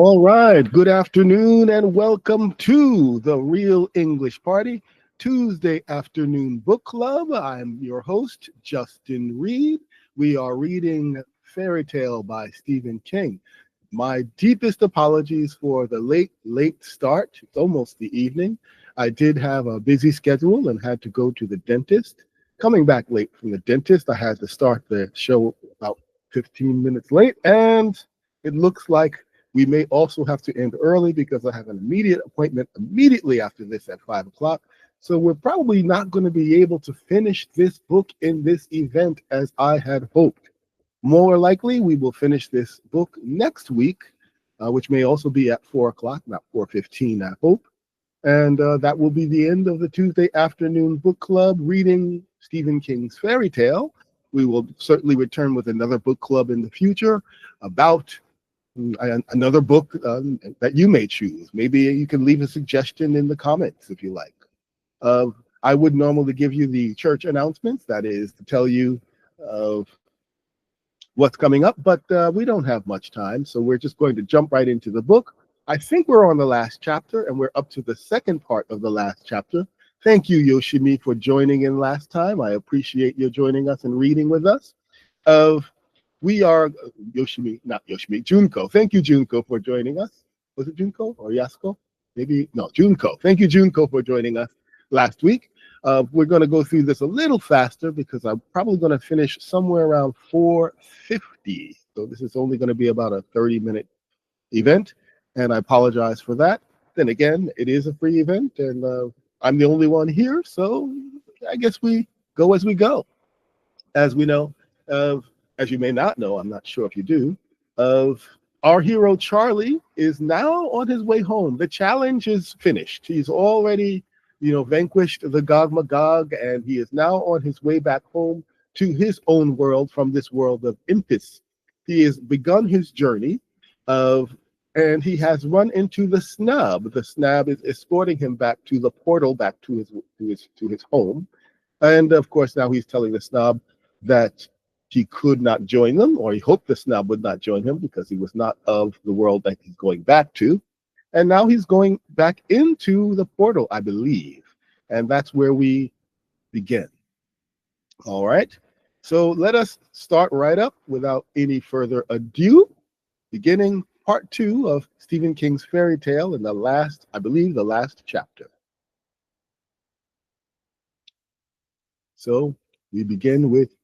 All right, good afternoon and welcome to the Real English Party Tuesday afternoon book club. I'm your host, Justin Reed. We are reading Fairy Tale by Stephen King. My deepest apologies for the late start. It's almost the evening. I did have a busy schedule and had to go to the dentist. Coming back late from the dentist, I had to start the show about 15 minutes late, and it looks like we may also have to end early because I have an immediate appointment immediately after this at 5 o'clock. So we're probably not going to be able to finish this book in this event as I had hoped. More likely, we will finish this book next week, which may also be at 4 o'clock, not 4:15, I hope. And that will be the end of the Tuesday afternoon book club reading Stephen King's Fairy Tale. We will certainly return with another book club in the future about another book that you may choose. Maybe you can leave a suggestion in the comments if you like. I would normally give you the church announcements, that is to tell you of what's coming up, but we don't have much time, so we're just going to jump right into the book. I think we're on the last chapter, and we're up to the second part of the last chapter. Thank you, Yoshimi, for joining in last time. I appreciate you joining us and reading with us. We are Yoshimi, not Yoshimi, Junko. Thank you, Junko, for joining us. Was it Junko or Yasuko? Maybe, no, Junko. Thank you, Junko, for joining us last week. We're going to go through this a little faster because I'm probably going to finish somewhere around 4:50. So this is only going to be about a 30-minute event, and I apologize for that. Then again, it is a free event, and I'm the only one here, so I guess we go as we go. As we know, as you may not know, I'm not sure if you do, of our hero Charlie is now on his way home. The challenge is finished. He's already, vanquished the Gog Magog, and he is now on his way back home to his own world from this world of Impis. He has begun his journey and he has run into the Snub. The Snub is escorting him back to the portal, back to his home. And of course, now he's telling the Snub that he could not join them, or he hoped the Snub would not join him because he was not of the world that he's going back to. And now he's going back into the portal, I believe. And that's where we begin. All right. So let us start right up without any further ado, beginning part 2 of Stephen King's Fairy Tale in the last chapter. So we begin with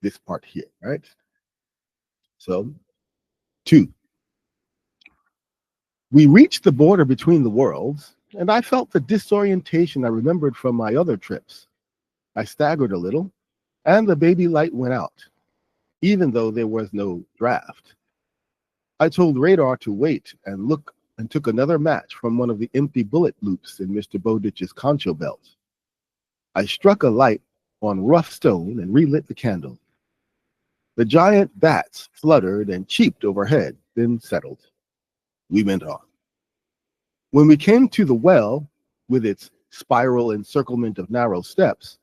this part here, right? So, 2. We reached the border between the worlds, and I felt the disorientation I remembered from my other trips. I staggered a little, and the baby light went out, even though there was no draft. I told Radar to wait and look and took another match from one of the empty bullet loops in Mr. Bowditch's concho belt. I struck a light on rough stone and relit the candle. The giant bats fluttered and cheeped overhead, then settled. We went on. When we came to the well, with its spiral encirclement of narrow steps,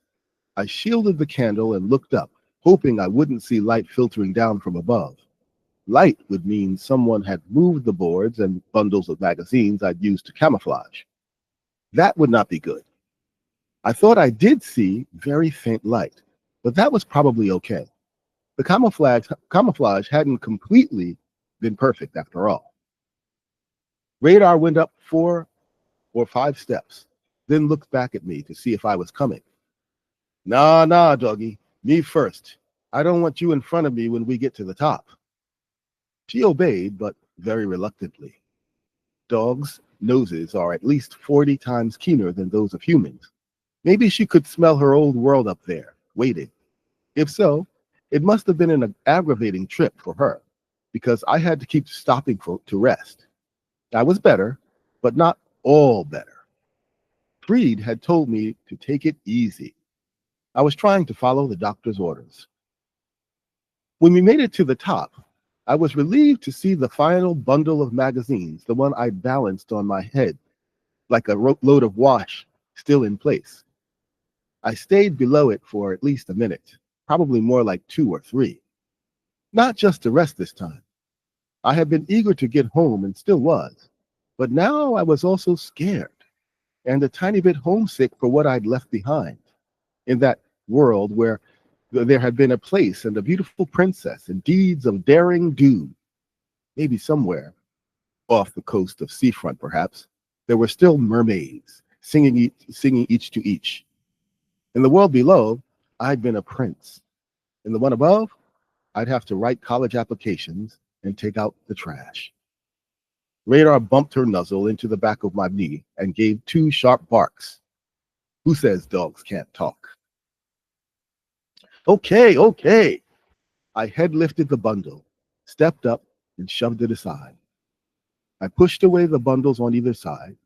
I shielded the candle and looked up, hoping I wouldn't see light filtering down from above. Light would mean someone had moved the boards and bundles of magazines I'd used to camouflage. That would not be good. I thought I did see very faint light, but that was probably okay. The camouflage hadn't completely been perfect after all. Radar went up 4 or 5 steps, then looked back at me to see if I was coming. Nah, doggy, me first. I don't want you in front of me when we get to the top. She obeyed, but very reluctantly. Dogs' noses are at least 40 times keener than those of humans. Maybe she could smell her old world up there, waiting. If so, it must have been an aggravating trip for her, because I had to keep stopping to rest. I was better, but not all better. Freed had told me to take it easy. I was trying to follow the doctor's orders. When we made it to the top, I was relieved to see the final bundle of magazines, the one I'd balanced on my head, like a load of wash, still in place. I stayed below it for at least a minute, probably more like 2 or 3. Not just to rest this time. I had been eager to get home and still was, but now I was also scared and a tiny bit homesick for what I'd left behind in that world where there had been a place and a beautiful princess and deeds of daring do. Maybe somewhere off the coast of seafront, perhaps, there were still mermaids singing each to each. In the world below, I'd been a prince. In the one above, I'd have to write college applications and take out the trash. Radar bumped her nuzzle into the back of my knee and gave two sharp barks. Who says dogs can't talk? Okay, okay. I head lifted the bundle, stepped up, and shoved it aside. I pushed away the bundles on either side,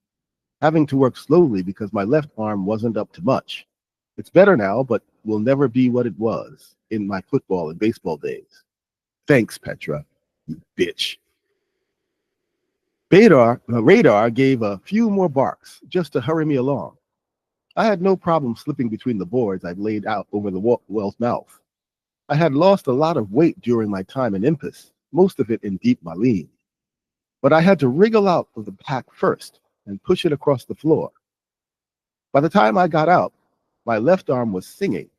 having to work slowly because my left arm wasn't up to much. It's better now, but will never be what it was in my football and baseball days. Thanks, Petra, you bitch. Radar gave a few more barks just to hurry me along. I had no problem slipping between the boards I'd laid out over the well's mouth. I had lost a lot of weight during my time in Impus, most of it in deep Malene. But I had to wriggle out of the pack first and push it across the floor. By the time I got out, my left arm was singing.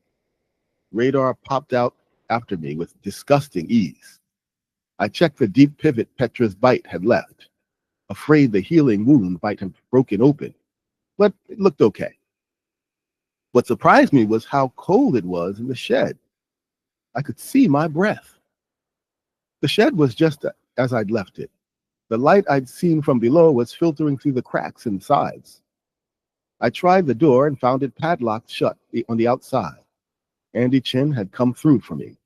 Radar popped out after me with disgusting ease. I checked the deep pivot Petra's bite had left, afraid the healing wound might have broken open, but it looked okay. What surprised me was how cold it was in the shed. I could see my breath. The shed was just as I'd left it. The light I'd seen from below was filtering through the cracks in the sides. I tried the door and found it padlocked shut on the outside. Andy Chin had come through for me.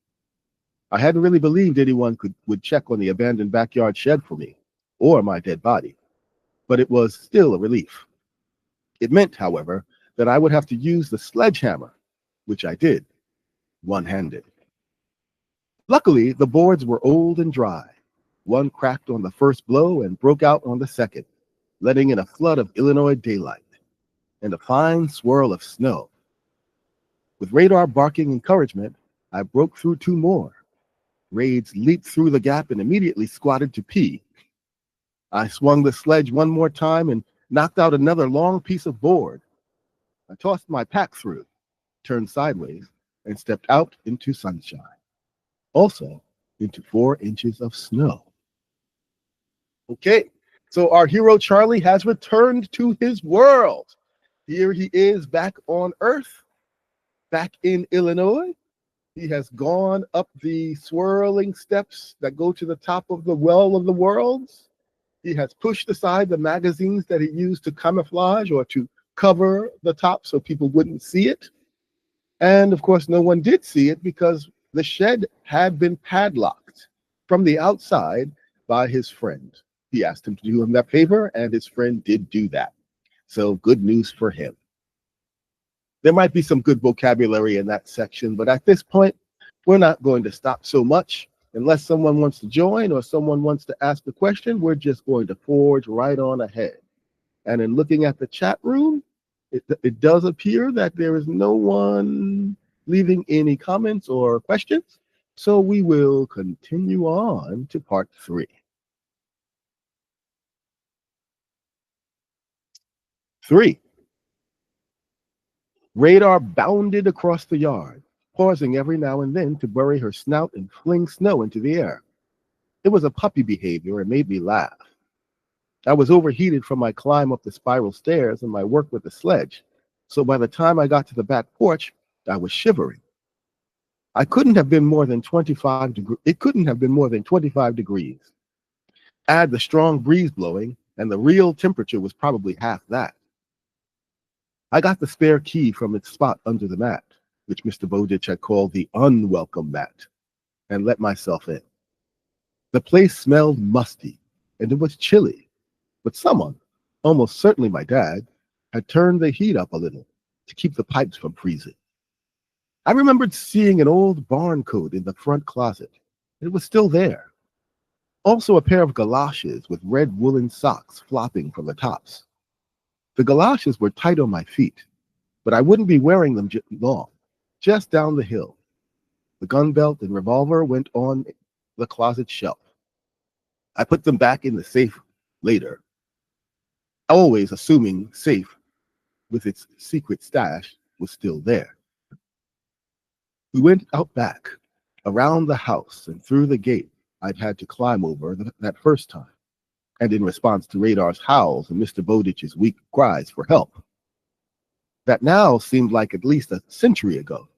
I hadn't really believed anyone would check on the abandoned backyard shed for me, or my dead body, but it was still a relief. It meant, however, that I would have to use the sledgehammer, which I did, one-handed. Luckily, the boards were old and dry. One cracked on the first blow and broke out on the second, letting in a flood of Illinois daylight and a fine swirl of snow. With Radar barking encouragement, I broke through two more. Raids leaped through the gap and immediately squatted to pee. I swung the sledge one more time and knocked out another long piece of board. I tossed my pack through, turned sideways, and stepped out into sunshine. Also into 4 inches of snow. Okay, so our hero Charlie has returned to his world. Here he is back on Earth, back in Illinois. He has gone up the swirling steps that go to the top of the Well of the Worlds. He has pushed aside the magazines that he used to camouflage or to cover the top so people wouldn't see it. And of course, no one did see it because the shed had been padlocked from the outside by his friend. He asked him to do him that favor, and his friend did do that. So good news for him. There might be some good vocabulary in that section, but at this point, we're not going to stop so much. Unless someone wants to join or someone wants to ask a question, we're just going to forge right on ahead. And in looking at the chat room, it does appear that there is no one leaving any comments or questions. So we will continue on to part 3. 3. Radar bounded across the yard, pausing every now and then to bury her snout and fling snow into the air. It was a puppy behavior and made me laugh. I was overheated from my climb up the spiral stairs and my work with the sledge, so by the time I got to the back porch, I was shivering. It couldn't have been more than 25 degrees. Add the strong breeze blowing, and the real temperature was probably half that. I got the spare key from its spot under the mat, which Mr. Bowditch had called the unwelcome mat, and let myself in. The place smelled musty, and it was chilly, but someone, almost certainly my dad, had turned the heat up a little to keep the pipes from freezing. I remembered seeing an old barn coat in the front closet. It was still there. Also a pair of galoshes with red woolen socks flopping from the tops. The galoshes were tight on my feet, but I wouldn't be wearing them long, just down the hill. The gun belt and revolver went on the closet shelf. I put them back in the safe later, always assuming safe with its secret stash was still there. We went out back, around the house, and through the gate I'd had to climb over that first time, and in response to Radar's howls and Mr. Bowditch's weak cries for help. That now seemed like at least a century ago.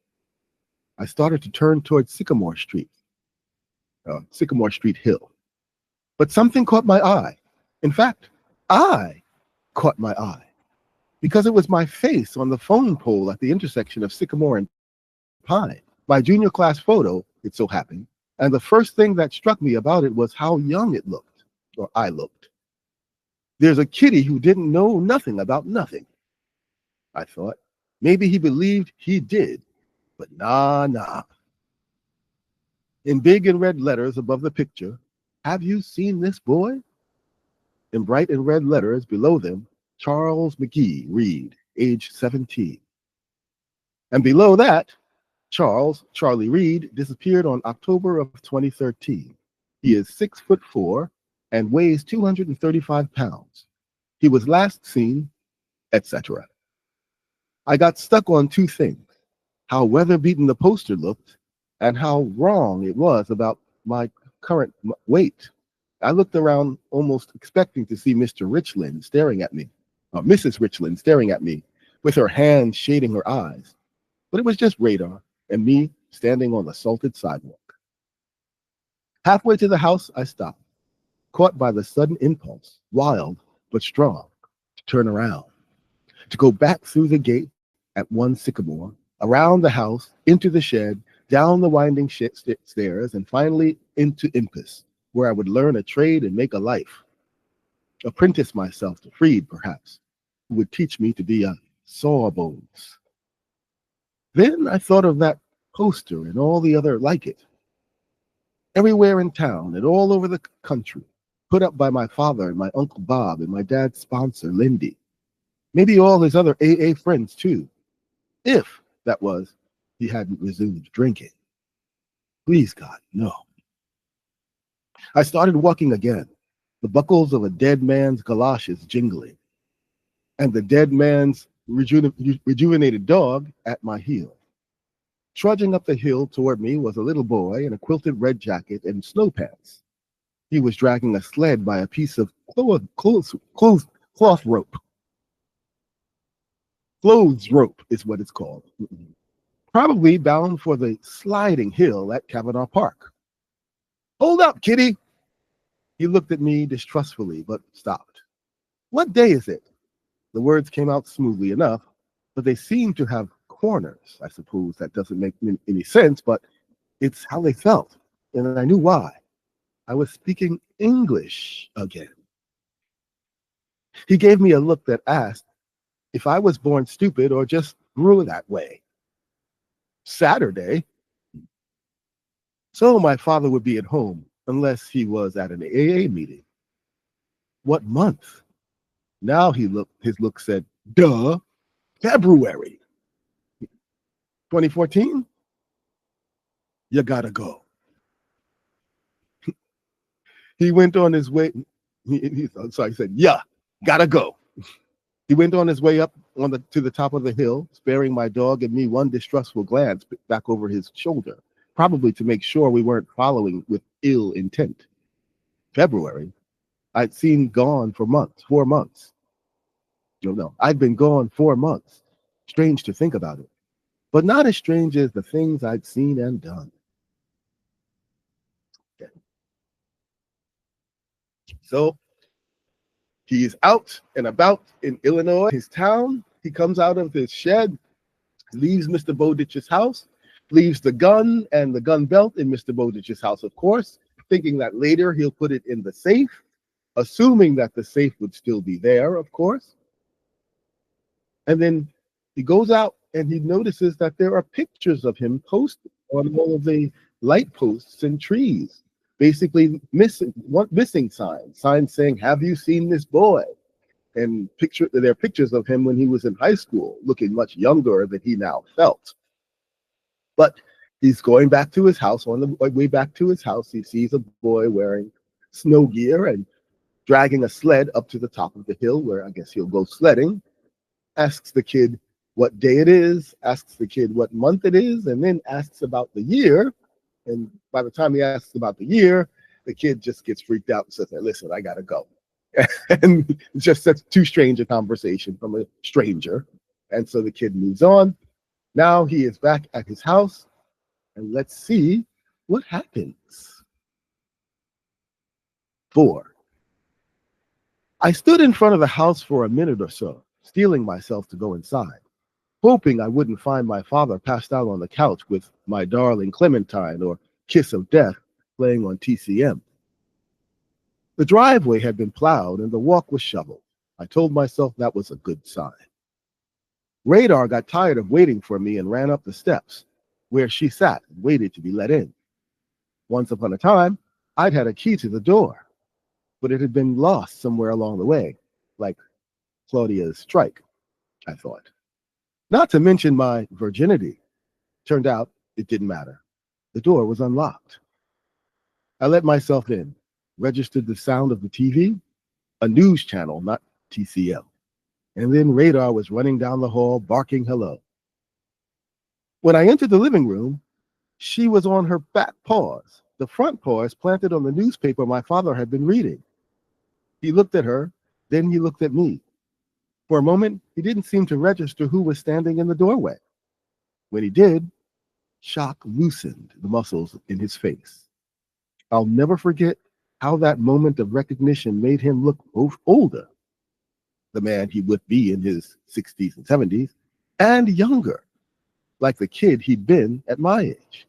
I started to turn towards Sycamore Street Hill. But something caught my eye. In fact, I caught my eye, because it was my face on the phone pole at the intersection of Sycamore and Pine, my junior class photo, it so happened, and the first thing that struck me about it was how young it looked, or I looked. There's a kitty who didn't know nothing about nothing, I thought. Maybe he believed he did, but nah. In big and red letters above the picture, "Have you seen this boy?" In bright and red letters below them, Charles McGee Reed, age 17. And below that, Charlie Reed, disappeared on October of 2013. He is 6'4" and weighs 235 pounds. He was last seen, etc. I got stuck on two things: how weather-beaten the poster looked and how wrong it was about my current weight. I looked around almost expecting to see Mr. Richland staring at me, or Mrs. Richland staring at me with her hand shading her eyes. But it was just Radar and me standing on the salted sidewalk. Halfway to the house, I stopped, caught by the sudden impulse, wild but strong, to turn around, to go back through the gate at 1 Sycamore, around the house, into the shed, down the winding stairs, and finally into Impus, where I would learn a trade and make a life. Apprentice myself to Freed, perhaps, who would teach me to be a sawbones. Then I thought of that poster and all the other like it, everywhere in town and all over the country, put up by my father and my Uncle Bob and my dad's sponsor, Lindy. Maybe all his other AA friends, too, if, that was, he hadn't resumed drinking. Please, God, no. I started walking again, the buckles of a dead man's galoshes jingling, and the dead man's rejuvenated dog at my heel. Trudging up the hill toward me was a little boy in a quilted red jacket and snow pants. He was dragging a sled by a piece of cloth rope. Clothes rope is what it's called. Probably bound for the sliding hill at Kavanaugh Park. "Hold up, kitty!" He looked at me distrustfully, but stopped. "What day is it?" The words came out smoothly enough, but they seemed to have corners. I suppose that doesn't make any sense, but it's how they felt, and I knew why. I was speaking English again. He gave me a look that asked if I was born stupid or just grew that way. Saturday. So my father would be at home, unless he was at an AA meeting. What month? Now his look said, duh, February. 2014? You gotta go. He went on his way. He said, yeah, gotta go. He went on his way up to the top of the hill, sparing my dog and me one distrustful glance back over his shoulder, probably to make sure we weren't following with ill intent. February? I'd seen gone for months, 4 months. No, I'd been gone 4 months. Strange to think about it, but not as strange as the things I'd seen and done. Okay. So he's out and about in Illinois, his town. He comes out of his shed, leaves Mr. Bowditch's house, leaves the gun and the gun belt in Mr. Bowditch's house, of course, thinking that later he'll put it in the safe, assuming that the safe would still be there, of course. And then he goes out and he notices that there are pictures of him posted on all of the light posts and trees, basically missing signs saying, have you seen this boy? And there are pictures of him when he was in high school, looking much younger than he now felt. But he's going back to his house. On the way back to his house, he sees a boy wearing snow gear and dragging a sled up to the top of the hill where I guess he'll go sledding, asks the kid what day it is, asks the kid what month it is, and then asks about the year. And by the time he asks about the year, the kid just gets freaked out and says, "Hey, listen, I gotta go." And it's just such too strange a conversation from a stranger. And so the kid moves on. Now he is back at his house, and let's see what happens. 4. I stood in front of the house for a minute or so, steeling myself to go inside, hoping I wouldn't find my father passed out on the couch with My Darling Clementine or Kiss of Death playing on TCM. The driveway had been plowed and the walk was shoveled. I told myself that was a good sign. Radar got tired of waiting for me and ran up the steps, where she sat and waited to be let in. Once upon a time, I'd had a key to the door, but it had been lost somewhere along the way, like Claudia's strike, I thought. Not to mention my virginity. Turned out it didn't matter. The door was unlocked. I let myself in, registered the sound of the TV, a news channel, not TCM. And then Radar was running down the hall, barking hello. When I entered the living room, she was on her back paws, the front paws planted on the newspaper my father had been reading. He looked at her, then he looked at me. For a moment, he didn't seem to register who was standing in the doorway. When he did, shock loosened the muscles in his face. I'll never forget how that moment of recognition made him look both older, the man he would be in his 60s and 70s, and younger, like the kid he'd been at my age.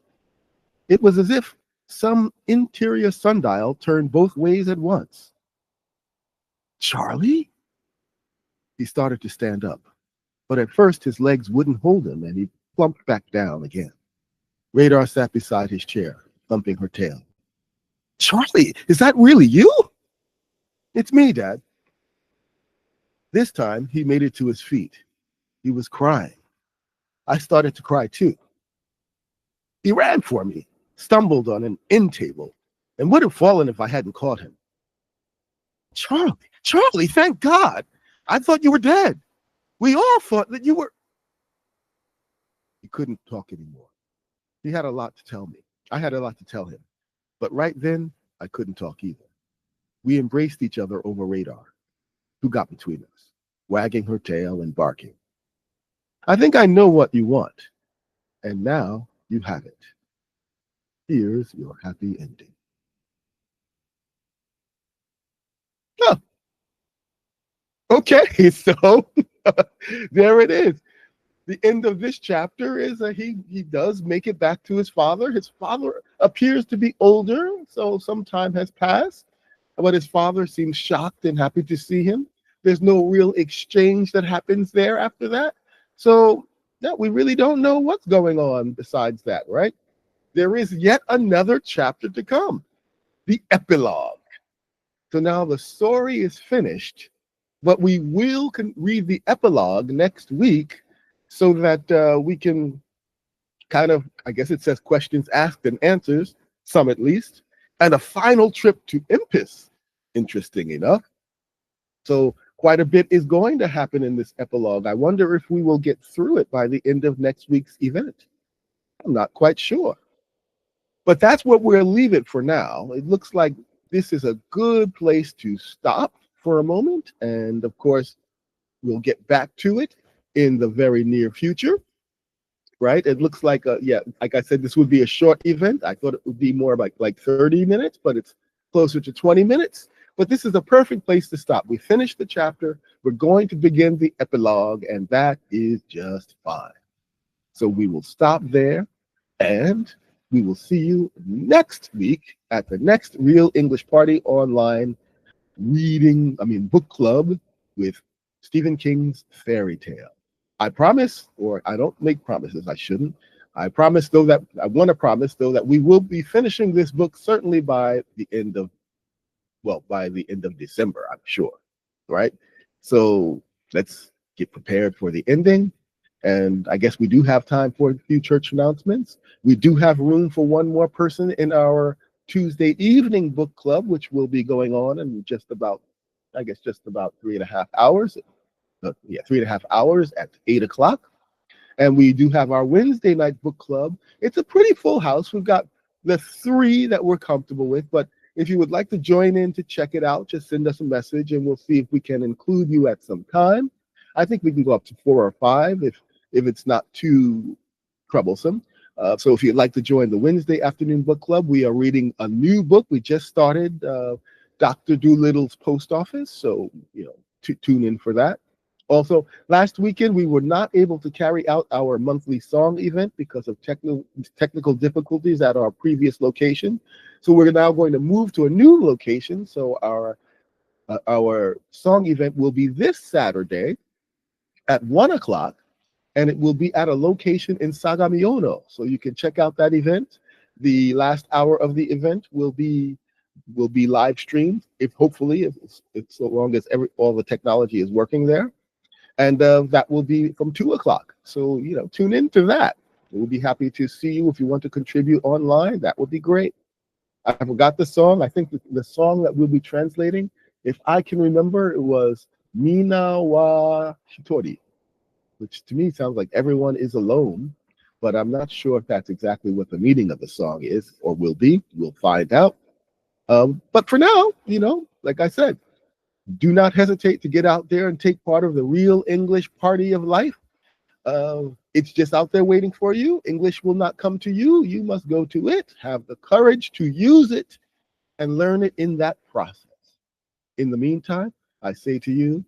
It was as if some interior sundial turned both ways at once. "Charlie?" He started to stand up, but at first his legs wouldn't hold him and he plumped back down again. Radar sat beside his chair, thumping her tail. "Charlie, is that really you?" "It's me, Dad." This time he made it to his feet. He was crying. I started to cry too. He ran for me, stumbled on an end table, and would have fallen if I hadn't caught him. Charlie, thank God. I thought you were dead. We all thought that you were." He couldn't talk anymore. He had a lot to tell me. I had a lot to tell him. But right then, I couldn't talk either. We embraced each other over Radar, who got between us, wagging her tail and barking. "I think I know what you want, and now you have it. Here's your happy ending." Oh, okay, so there it is. The end of this chapter is that he does make it back to his father. His father appears to be older, so some time has passed, but his father seems shocked and happy to see him. There's no real exchange that happens there after that. So yeah, we really don't know what's going on besides that, right? There is yet another chapter to come, the epilogue. So now the story is finished, but we will read the epilogue next week so that we can kind of, I guess it says questions asked and answers, some at least, and a final trip to Impis, interesting enough. So quite a bit is going to happen in this epilogue. I wonder if we will get through it by the end of next week's event. I'm not quite sure. But that's what we'll leave it for now. It looks like this is a good place to stop for a moment. And of course, we'll get back to it in the very near future, right? It looks like, yeah, like I said, this would be a short event. I thought it would be more like 30 minutes, but it's closer to 20 minutes. But this is a perfect place to stop. We finished the chapter. We're going to begin the epilogue, and that is just fine. So we will stop there, and we will see you next week at the next Real English Party online book club with Stephen King's Fairy Tale. I promise, or I don't make promises, I shouldn't. I want to promise though that we will be finishing this book certainly by the end of December, I'm sure, right? So let's get prepared for the ending. And I guess we do have time for a few church announcements. We do have room for one more person in our Tuesday evening book club, which will be going on in just about, I guess, just about 3.5 hours. Yeah, 3.5 hours at 8 o'clock. And we do have our Wednesday night book club. It's a pretty full house. We've got the three that we're comfortable with, but if you would like to join in to check it out, just send us a message and we'll see if we can include you at some time. I think we can go up to 4 or 5 if it's not too troublesome. So if you'd like to join the Wednesday afternoon book club, we are reading a new book. We just started Dr. Doolittle's Post Office. So, tune in for that. Also, last weekend, we were not able to carry out our monthly song event because of technical difficulties at our previous location. So we're now going to move to a new location. So our song event will be this Saturday at 1 o'clock, and it will be at a location in Sagamiono. So you can check out that event. The last hour of the event will be live streamed, if so long as all the technology is working there. And that will be from 2 o'clock. So, tune into that. We'll be happy to see you if you want to contribute online. That would be great. I forgot the song. I think the song that we'll be translating, if I can remember, it was Mina wa Hitori, which to me sounds like everyone is alone, but I'm not sure if that's exactly what the meaning of the song is or will be. We'll find out. But for now, like I said, do not hesitate to get out there and take part of the Real English Party of life. It's just out there waiting for you. English will not come to you. You must go to it. Have the courage to use it and learn it in that process. In the meantime, I say to you,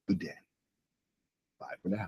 good day. Bye for now.